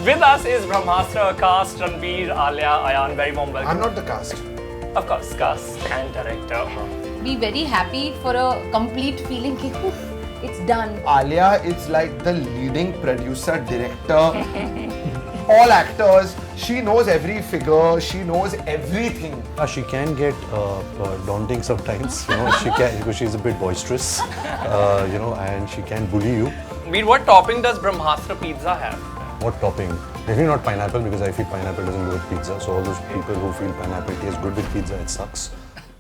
With us is Brahmastra cast, Ranbir, Alia, Ayan. Very warm welcome. I'm not the cast. Of course, cast and director. Be very happy for a complete feeling ki, "Oof, it's done." Alia is like the leading producer, director, all actors. She knows every figure. She knows everything. She can get daunting sometimes, she can, because she's a bit boisterous, and she can bully you. Mean, what topping does Brahmastra pizza have? What topping? Definitely not pineapple, because I feel pineapple doesn't go with pizza. So all those people who feel pineapple tastes good with pizza, it sucks.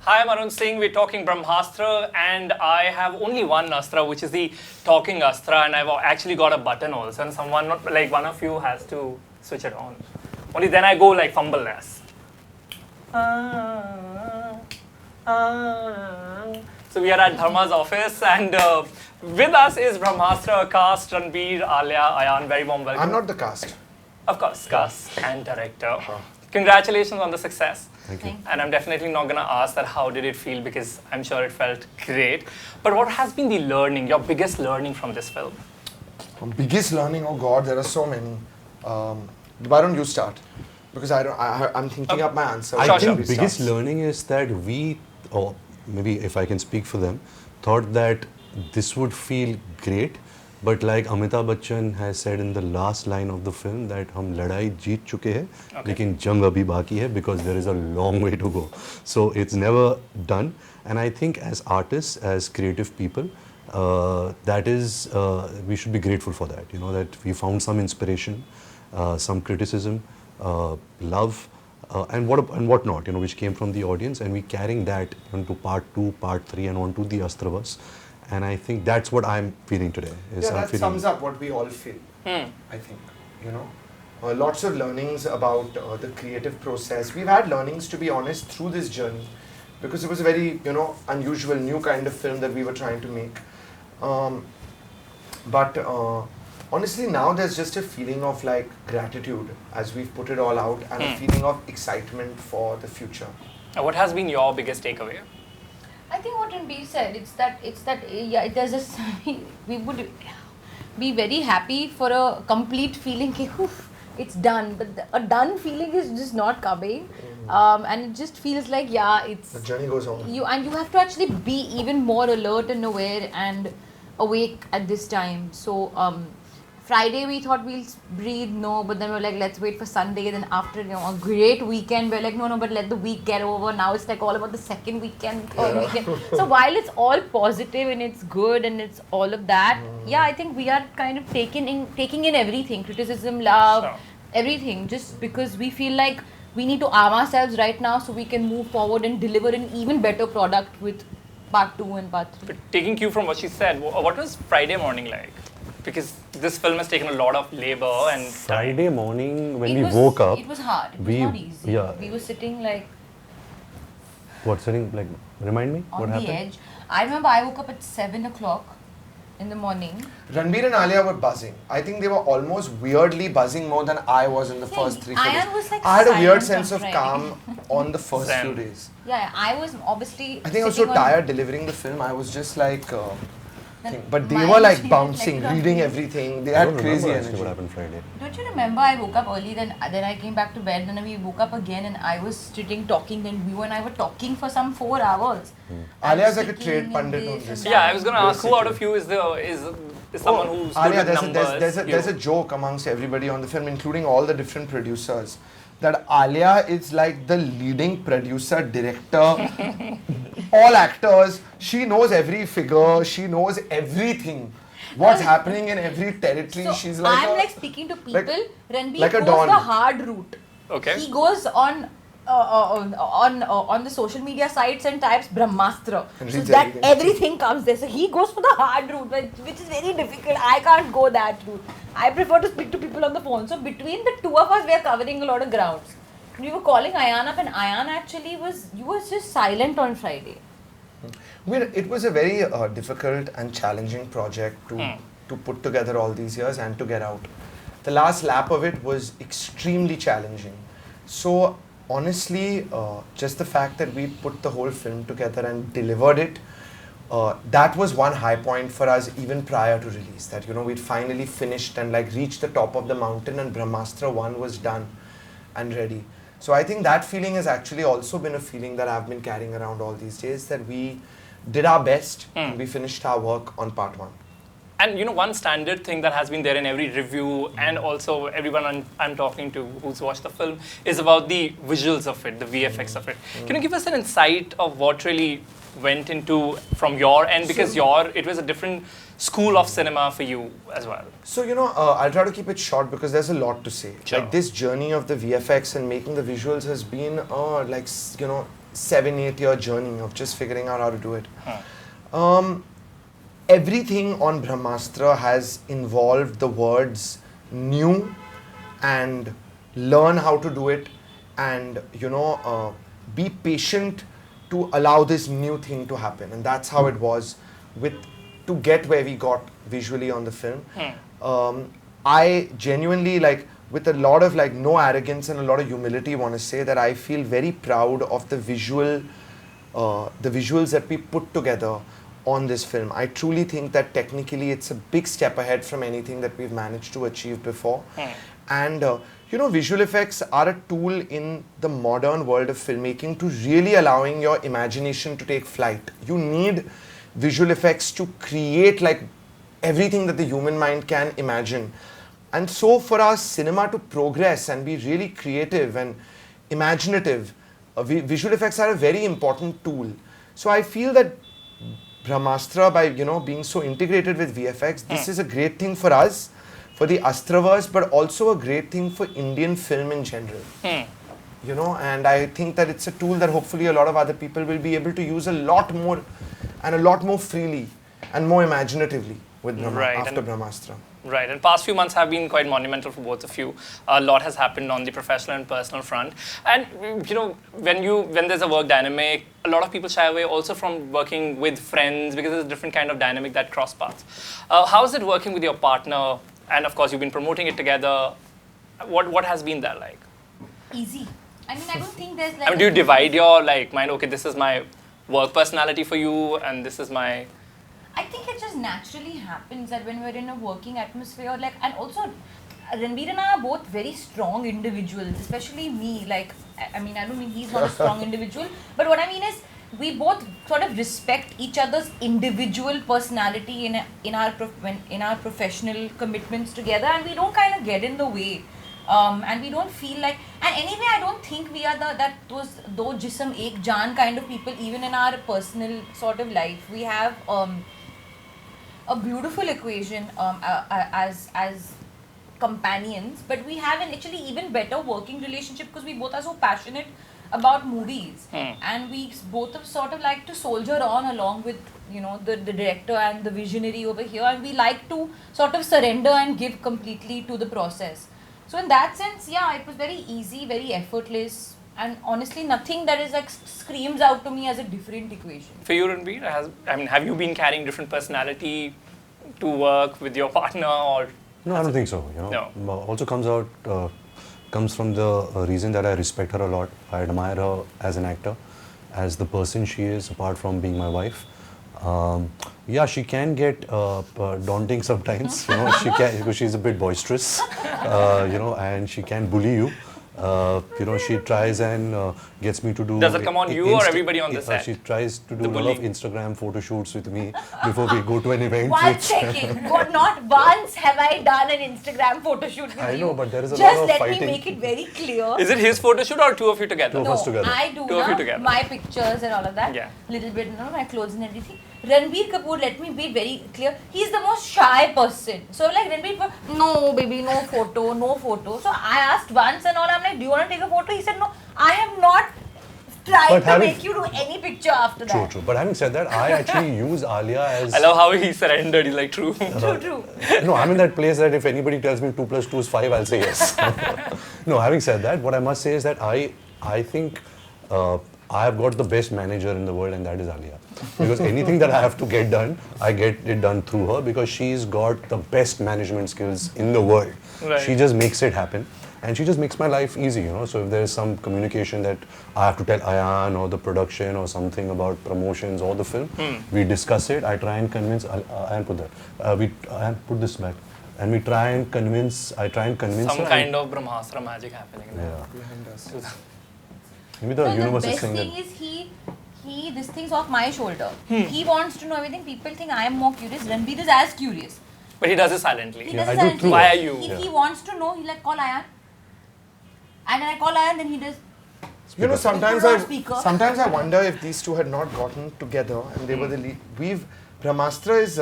Hi, I'm Arun Singh. We're talking Brahmastra, and I have only one Astra, which is the talking Astra, and I've actually got a button also, and someone, not like one of you, has to switch it on. Only then I go like fumble less. So we are at Dharma's office, and with us is Brahmastra cast, Ranbir, Alia, Ayan. Very warm welcome. I'm not the cast. Of course, cast and director. Congratulations on the success. Thank you. And I'm definitely not going to ask that how did it feel, because I'm sure it felt great. But what has been the learning, your biggest learning from this film? Biggest learning? Oh God, there are so many. Why don't you start? Because I'm thinking up my answer. I Sure, think sure. biggest learning is that we, or maybe if I can speak for them, thought that this would feel great. But like Amitabh Bachchan has said in the last line of the film that हम लड़ाई जीत चुके हैं, लेकिन जंग अभी बाकी है, because there is a long way to go. So it's never done. And I think as artists, as creative people, that is, we should be grateful for that. That we found some inspiration, some criticism, love, and what not, which came from the audience, and we carrying that into part 2, part 3, and on to the Astravas. And I think that's what I'm feeling today. That sums up what we all feel. I think, lots of learnings about the creative process. We've had learnings, to be honest, through this journey, because it was a very, unusual, new kind of film that we were trying to make. But honestly, now there's just a feeling of like gratitude as we've put it all out, and a feeling of excitement for the future. What has been your biggest takeaway? I think what Ranbir said, we would be very happy for a complete feeling ki, "Oof, it's done." But a done feeling is just not coming, and it just feels like it's The journey goes on. you have to actually be even more alert and aware and awake at this time. So Friday we thought we'll breathe, but then we're like, let's wait for Sunday. Then after a great weekend, we're like, no, but let the week get over. Now it's like all about the second weekend, third weekend. So while it's all positive and it's good and it's all of that, I think we are kind of taking in everything, criticism, love, everything, just because we feel like we need to arm ourselves right now so we can move forward and deliver an even better product with part 2 and part 3. But taking cue from what she said, what was Friday morning like? Because this film has taken a lot of labor and Friday morning when we woke up, it was hard. It was not easy. Yeah. We were sitting like sitting like, remind me on what the happened? edge. I remember I woke up at 7 o'clock in the morning. Ranbir and Alia were buzzing. I think they were almost weirdly buzzing more than I was in the first 3-4 days. Ayan was like I had a weird silent sense on of Friday. calm on the first Same. few days. Yeah, I was obviously. I think I was so sitting on- tired delivering the film. I was just like, Then but they my were like energy, bouncing, like, reading everything. They I had don't crazy remember actually energy. what happened Friday. Don't you remember I woke up early, then I came back to bed, then we woke up again and I was sitting talking, then you and I were talking for some 4 hours. Alia is like a Speaking trade and pundit this on this. and yeah, I was going to ask who out Basically. of you is someone who's good Alia, with numbers. there's a joke amongst everybody on the film, including all the different producers, that Alia is like the leading producer, director, all actors. She knows every figure. She knows everything. What's happening in every territory. So She's like I'm like speaking to people. Ranbir like a goes dawn. the hard route. Okay. He goes on the social media sites and types Brahmastra, And so reads that everything. everything comes there. So he goes for the hard route, which is very difficult. I can't go that route. I prefer to speak to people on the phone. So between the two of us, we are covering a lot of grounds. We were calling Ayan up, and Ayan actually was just silent on Friday. It was a very difficult and challenging project to put together all these years and to get out. The last lap of it was extremely challenging. So honestly, just the fact that we put the whole film together and delivered it that was one high point for us even prior to release. That, you know, we'd finally finished and like reached the top of the mountain, and Brahmastra 1 was done and ready. So I think that feeling has actually also been a feeling that I've been carrying around all these days, that we did our best and we finished our work on part 1. And you know, one standard thing that has been there in every review and also everyone I'm talking to who's watched the film is about the visuals of it, the VFX of it. Can you give us an insight of what really went into from your end? Because it was a different school of cinema for you as well. So, you know, I'll try to keep it short because there's a lot to say. Sure. Like, this journey of the VFX and making the visuals has been, like, you know, 7-8 year journey of just figuring out how to do it. Everything on Brahmastra has involved the words new and learn how to do it, and, you know, be patient to allow this new thing to happen. And that's how it was to get where we got visually on the film. I genuinely, like, with a lot of like no arrogance and a lot of humility, want to say that I feel very proud of the visuals that we put together on this film. I truly think that technically it's a big step ahead from anything that we've managed to achieve before. And you know, visual effects are a tool in the modern world of filmmaking to really allowing your imagination to take flight. You need visual effects to create like everything that the human mind can imagine. And so for our cinema to progress and be really creative and imaginative, visual effects are a very important tool. So I feel that Brahmastra, by, you know, being so integrated with VFX, this is a great thing for us, for the Astraverse, but also a great thing for Indian film in general. You know, and I think that it's a tool that hopefully a lot of other people will be able to use a lot more and a lot more freely and more imaginatively with after Brahmastra. Right, and past few months have been quite monumental for both of you. A lot has happened on the professional and personal front. And you know, when there's a work dynamic, a lot of people shy away also from working with friends because there's a different kind of dynamic that cross paths. How is it working with your partner? And of course, you've been promoting it together. What has been that like? Easy. I mean, I don't think there's like. I mean, do you divide your like mind? Okay, this is my work personality for you, and this is my. I think it just naturally happens that when we're in a working atmosphere, like, and also Ranbir and I are both very strong individuals, especially me. Like, I mean, I don't mean he's not a strong individual, but what I mean is we both sort of respect each other's individual personality in our professional commitments together, and we don't kind of get in the way. And we don't feel like, and anyway, I don't think we are those do jism ek jaan kind of people even in our personal sort of life. We have a beautiful equation as companions, but we have an actually even better working relationship because we both are so passionate about movies, and we both have sort of like to soldier on along with, you know, the director and the visionary over here, and we like to sort of surrender and give completely to the process. So in that sense, yeah, it was very easy, very effortless, and honestly nothing that is like screams out to me as a different equation. For you, Ranbir, have you been carrying different personality to work with your partner, or? No, I don't think so. You know, No. Also comes from the reason that I respect her a lot. I admire her as an actor, as the person she is, apart from being my wife. Yeah, she can get daunting sometimes. You know, she can, because she's a bit boisterous. You know, and she can bully you. You know, she tries and gets me to do. Does it come on you or everybody on the set? She tries to do a lot of Instagram photo shoots with me before we go to an event. One second, not once have I done an Instagram photo shoot with you. I know, but there is a Just lot of let fighting. me make it very clear. Is it his photo shoot or two of you together? Two of us together. I do Two of you together. my pictures and all of that. Yeah. Little bit, you know, my clothes and everything. Ranbir Kapoor, let me be very clear, he's the most shy person. So like Ranbir Kapoor, no baby, no photo, no photo. So I asked once and all, I'm like, do you want to take a photo? He said, no, I have not tried to make you do any picture after that. True. But having said that, I actually use Alia as. I love how he surrendered. He's like, true. True. No, I'm in that place that if anybody tells me 2 + 2 is 5, I'll say yes. No, having said that, what I must say is that I think I have got the best manager in the world, and that is Alia. Because anything that I have to get done, I get it done through her, because she's got the best management skills in the world. Right. She just makes it happen. and she just makes my life easy, you know. So if there is some communication that I have to tell Ayan or the production or something about promotions or the film, we discuss it. I try and convince Ayan, put that. Ayan, put this back. And we try and convince. I try and convince Some her. kind of Brahmastra magic happening. Yeah. Behind us. Maybe the Well, universe the is best saying thing that. is this thing's off my shoulder. He wants to know everything. People think I am more curious. Ranbir is as curious. But he does it silently. He Yeah, does I do it too. Why are you? If he wants to know, he like call Ayan. And then I call Ayan, then he does. You know, Put it on speaker. sometimes I wonder if these two had not gotten together and they were the lead. Brahmastra is,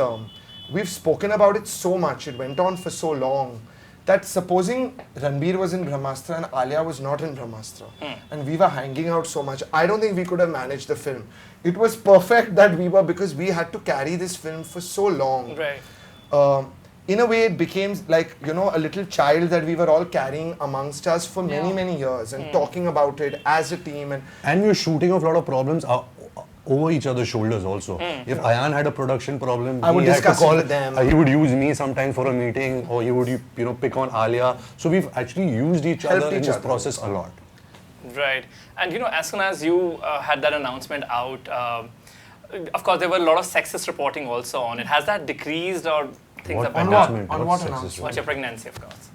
we've spoken about it so much, it went on for so long, that supposing Ranbir was in Brahmastra and Alia was not in Brahmastra, and we were hanging out so much, I don't think we could have managed the film. It was perfect that we were, because we had to carry this film for so long. Right. In a way, it became like, you know, a little child that we were all carrying amongst us for many, many years and talking about it as a team. And we're shooting off a lot of problems over each other's shoulders also. If Ayan had a production problem, I would he had to discuss it call, with them. He would use me sometimes for a meeting, or he would, you know, pick on Alia. So we've actually used each Helped other in each this other process a lot. Right. And you know, as soon as you had that announcement out, of course, there were a lot of sexist reporting also on it. Has that decreased or things What are better? announcement? On What's what sexist? announcement? What's your pregnancy, of course?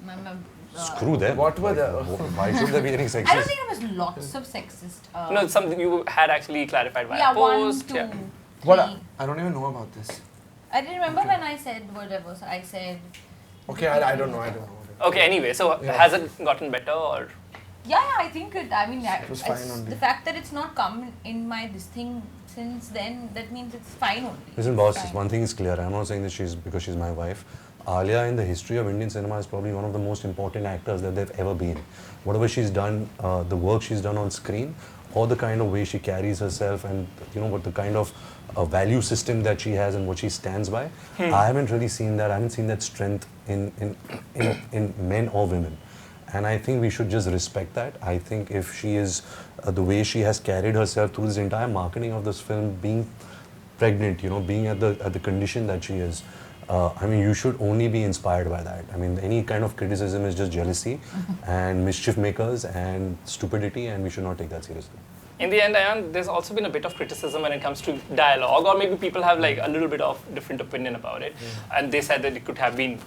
Screw them. What were the- Why should there be any sexist? I don't think there was lots of sexist. No, something you had actually clarified via yeah, post. 1, 2, 3. What? I don't even know about this. I didn't remember when I said whatever. So I said. Okay, I don't know. Okay, anyway, so Yeah. has it gotten better or? Yeah, I think it. I mean, was fine only. the fact that it's not come in my this thing since then, that means it's fine only. Listen, It's boss, fine. one thing is clear. I'm not saying that because she's my wife. Alia in the history of Indian cinema is probably one of the most important actors that they've ever been. Whatever she's done, the work she's done on screen, or the kind of way she carries herself, and you know what the kind of value system that she has and what she stands by. I haven't really seen that. I haven't seen that strength in men or women. And I think we should just respect that. I think if she is the way she has carried herself through this entire marketing of this film, being pregnant, you know, being at the condition that she is, I mean, you should only be inspired by that. I mean, any kind of criticism is just jealousy and mischief makers and stupidity, and we should not take that seriously. In the end, Ayan, there's also been a bit of criticism when it comes to dialogue, or maybe people have like a little bit of different opinion about it, and they said that it could have been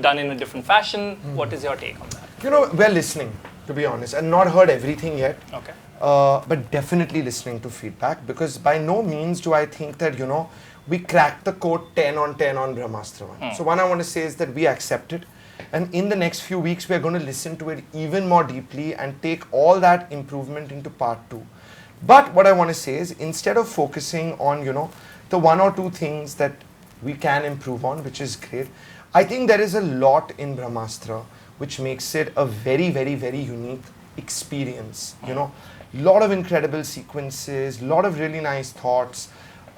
done in a different fashion. What is your take on that? You know, we're listening, to be honest, and not heard everything yet. Okay. But definitely listening to feedback, because by no means do I think that, you know, we cracked the code 10 on 10 on Brahmastra. So one I want to say is that we accept it, and in the next few weeks we're going to listen to it even more deeply and take all that improvement into part 2. But what I want to say is, instead of focusing on, you know, the 1 or 2 things that we can improve on, which is great, I think there is a lot in Brahmastra which makes it a very, very, very unique experience. You know, lot of incredible sequences, lot of really nice thoughts,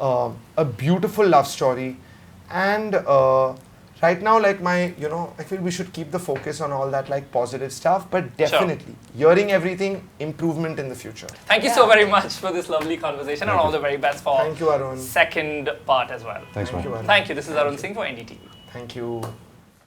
a beautiful love story, and right now, like I feel we should keep the focus on all that like positive stuff, but definitely hearing everything, improvement in the future. Thank you so very much for this lovely conversation, and all the very best for Thank you, Arun. second part as well. Thanks, man. Thank you, Arun. Thank you. This is Arun Singh for NDTV. Thank you.